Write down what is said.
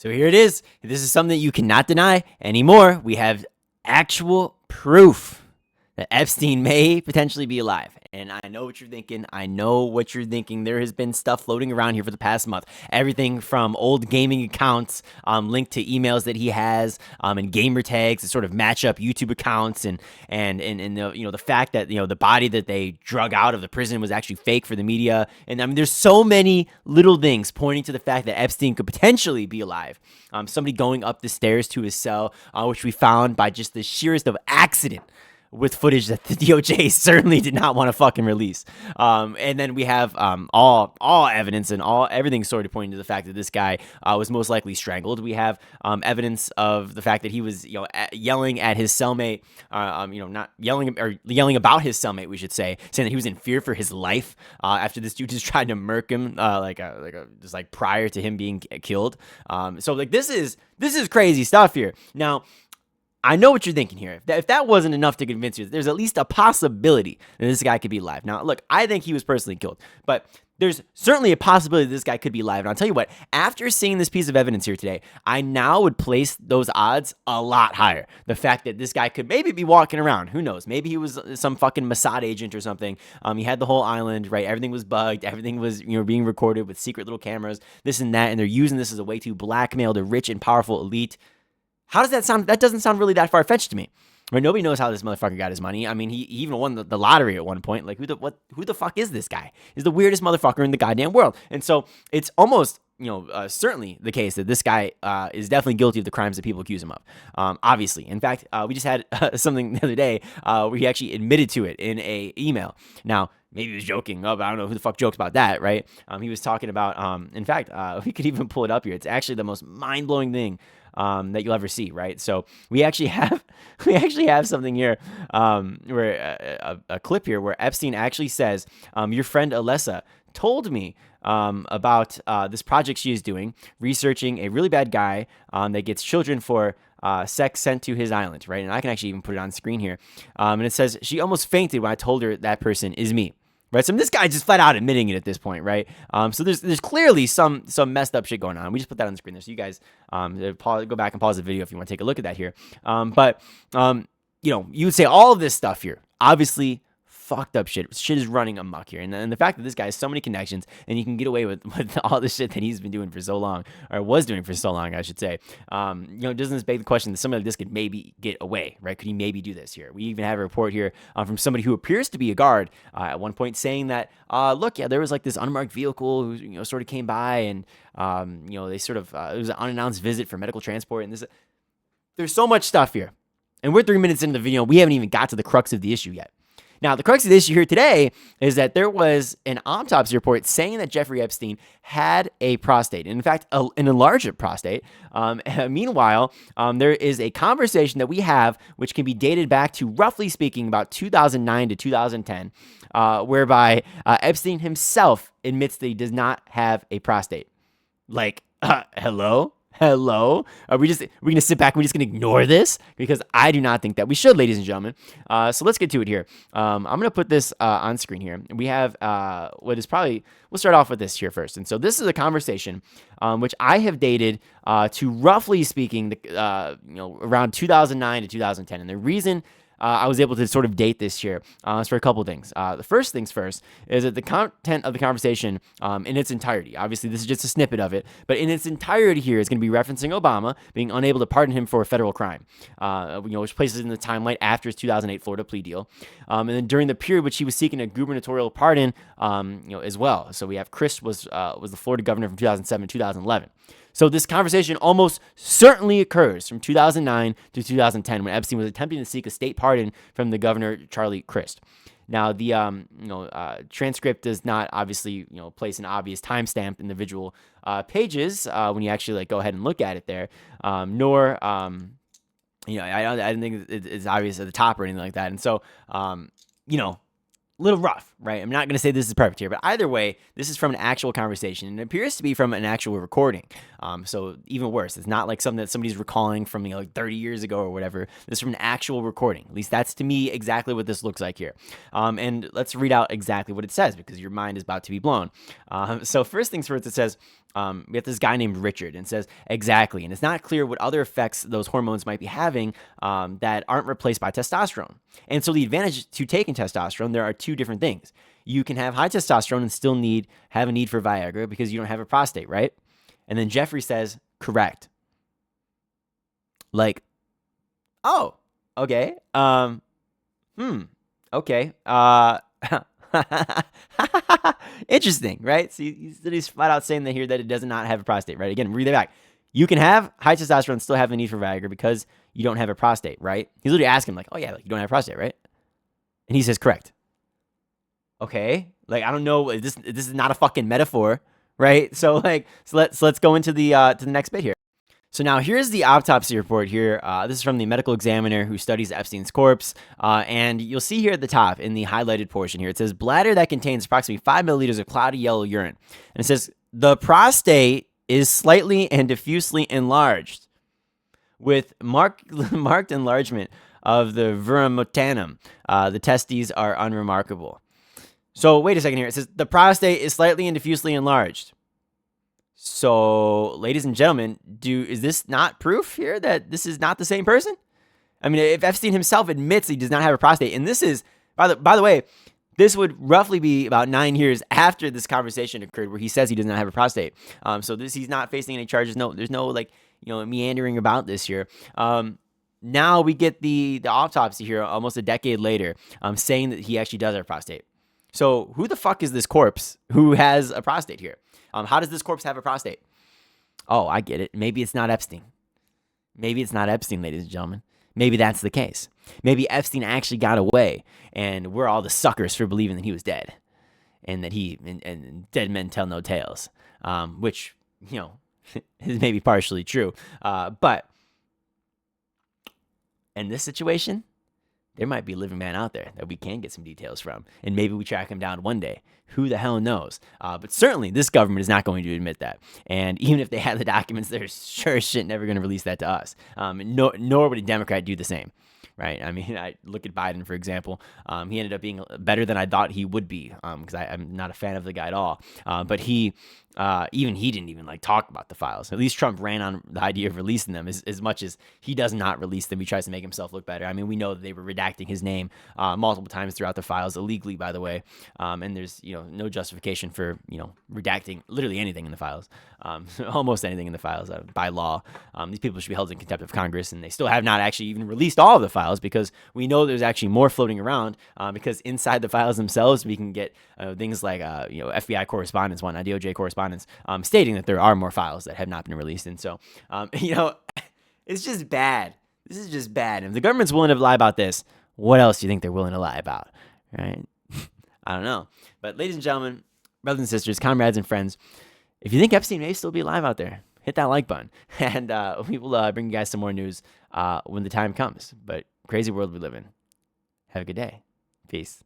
So here it is. This is something that you cannot deny anymore. We have actual proof that Epstein may potentially be alive. And I know what you're thinking. There has been stuff floating around here for the past month. Everything from old gaming accounts linked to emails that he has and gamer tags to sort of match up YouTube accounts and the fact that the body that they drug out of the prison was actually fake for the media. And I mean, there's so many little things pointing to the fact that Epstein could potentially be alive. Somebody going up the stairs to his cell, which we found by just the sheerest of accident, with footage that the DOJ certainly did not want to fucking release. And then we have all evidence and everything sort of pointing to the fact that this guy was most likely strangled. We have evidence of the fact that he was yelling at his cellmate, not yelling or yelling about his cellmate, we should say, saying that he was in fear for his life after this dude just tried to murk him just prior to him being killed. So this is crazy stuff here. Now, I know what you're thinking here. If that wasn't enough to convince you, there's at least a possibility that this guy could be alive. Now, look, I think he was personally killed, but there's certainly a possibility that this guy could be alive. And I'll tell you what, after seeing this piece of evidence here today, I now would place those odds a lot higher. The fact that this guy could maybe be walking around, who knows? Maybe he was some fucking Mossad agent or something. He had the whole island, right? Everything was bugged. Everything was, being recorded with secret little cameras, this and that. And they're using this as a way to blackmail the rich and powerful elite. How does that sound? That doesn't sound really that far-fetched to me. Right? Nobody knows how this motherfucker got his money. I mean, he even won the lottery at one point. Like, who the fuck is this guy? He's the weirdest motherfucker in the goddamn world. And so it's almost, certainly the case that this guy is definitely guilty of the crimes that people accuse him of. Obviously. In fact, we just had something the other day where he actually admitted to it in a email. Now, maybe he was joking. Oh, but I don't know who the fuck jokes about that, right? He was talking about, in fact, we could even pull it up here. It's actually the most mind-blowing thing that you'll ever see, right? So we actually have something here where a clip here where Epstein actually says, your friend Alessa told me about this project she is doing, researching a really bad guy that gets children for sex sent to his island, right? And I can actually even put it on screen here. And it says, she almost fainted when I told her that person is me. Right, so this guy just flat out admitting it at this point, right? So there's clearly some messed up shit going on. We just put that on the screen there, so you guys go back and pause the video if you want to take a look at that here. But you would say all of this stuff here, obviously fucked up shit. Shit is running amok here, and the fact that this guy has so many connections and he can get away with all the shit that he's been doing for so long, or was doing for so long, I should say. Doesn't this beg the question that somebody like this could maybe get away, right? Could he maybe do this here? We even have a report here from somebody who appears to be a guard at one point saying that, there was like this unmarked vehicle who sort of came by and they sort of it was an unannounced visit for medical transport, and there's so much stuff here, and we're 3 minutes into the video. We haven't even got to the crux of the issue yet. Now, the crux of the issue here today is that there was an autopsy report saying that Jeffrey Epstein had a prostate, and in fact, an enlarged prostate. Meanwhile, there is a conversation that we have, which can be dated back to, roughly speaking, about 2009 to 2010, whereby Epstein himself admits that he does not have a prostate. Like, hello? Are we going to sit back and we're just going to ignore this? Because I do not think that we should, ladies and gentlemen. So let's get to it here. I'm going to put this on screen here. We have we'll start off with this here first. And so this is a conversation which I have dated to, roughly speaking, around 2009 to 2010. And the reason I was able to sort of date this here is for a couple of things. The first things first is that the content of the conversation in its entirety, obviously this is just a snippet of it, but in its entirety here is going to be referencing Obama being unable to pardon him for a federal crime, which places it in the timeline after his 2008 Florida plea deal. And then during the period which he was seeking a gubernatorial pardon, as well. So we have Chris was the Florida governor from 2007 to 2011. So this conversation almost certainly occurs from 2009 to 2010 when Epstein was attempting to seek a state pardon from the governor, Charlie Crist. Now, the transcript does not obviously place an obvious timestamp in the individual pages when you actually go ahead and look at it there, nor I don't think it's obvious at the top or anything like that. And so little rough, right? I'm not going to say this is perfect here, but either way, this is from an actual conversation, and it appears to be from an actual recording. So even worse, it's not like something that somebody's recalling from like 30 years ago or whatever. This is from an actual recording. At least that's to me exactly what this looks like here. And let's read out exactly what it says, because your mind is about to be blown. So first things first, it says, we have this guy named Richard, and it says, exactly. And it's not clear what other effects those hormones might be having that aren't replaced by testosterone. And so the advantage to taking testosterone, there are two different things. You can have high testosterone and still have a need for Viagra because you don't have a prostate, right? And then Jeffrey says, correct. Like, oh, okay. Okay. Interesting, right? So he's flat out saying that here that it does not have a prostate, right? Again, read it back. You can have high testosterone and still have a need for Viagra because you don't have a prostate, right? He's literally asking him like, oh yeah, like you don't have a prostate, right? And he says, correct. Okay. Like, I don't know. This is not a fucking metaphor, right? So let's go into the next bit here. So now here's the autopsy report here. This is from the medical examiner who studies Epstein's corpse. And you'll see here at the top in the highlighted portion here, it says bladder that contains approximately 5 milliliters of cloudy yellow urine. And it says the prostate is slightly and diffusely enlarged with marked enlargement of the verumoctanum. The testes are unremarkable. So wait a second here. It says the prostate is slightly and diffusely enlarged. So, ladies and gentlemen, is this not proof here that this is not the same person? I mean, if Epstein himself admits he does not have a prostate, and this is, by the way, this would roughly be about 9 years after this conversation occurred where he says he does not have a prostate. So he's not facing any charges. No, there's no meandering about this here. Now we get the autopsy here almost a decade later, saying that he actually does have a prostate. So who the fuck is this corpse who has a prostate here? How does this corpse have a prostate? Oh, I get it. Maybe it's not Epstein. Maybe it's not Epstein, ladies and gentlemen. Maybe that's the case. Maybe Epstein actually got away, and we're all the suckers for believing that he was dead, and that and dead men tell no tales, which, is maybe partially true. But in this situation, there might be a living man out there that we can get some details from, and maybe we track him down one day. Who the hell knows? But certainly this government is not going to admit that. And even if they had the documents, they're sure as shit never going to release that to us. Nor would a Democrat do the same, right? I mean, I look at Biden, for example. He ended up being better than I thought he would be, because I'm not a fan of the guy at all. But he didn't even talk about the files. At least Trump ran on the idea of releasing them as much as he does not release them. He tries to make himself look better. I mean, we know that they were redacting his name multiple times throughout the files, illegally, by the way. And there's no justification for redacting literally anything in the files, almost anything in the files by law. These people should be held in contempt of Congress, and they still have not actually even released all of the files, because we know there's actually more floating around. Because inside the files themselves, we can get things like FBI correspondence, whatnot, DOJ correspondence, stating that there are more files that have not been released. And so, it's just bad. This is just bad. And if the government's willing to lie about this, what else do you think they're willing to lie about? Right? I don't know. But ladies and gentlemen, brothers and sisters, comrades and friends, if you think Epstein may still be alive out there, hit that like button. And we will bring you guys some more news when the time comes. But crazy world we live in. Have a good day. Peace.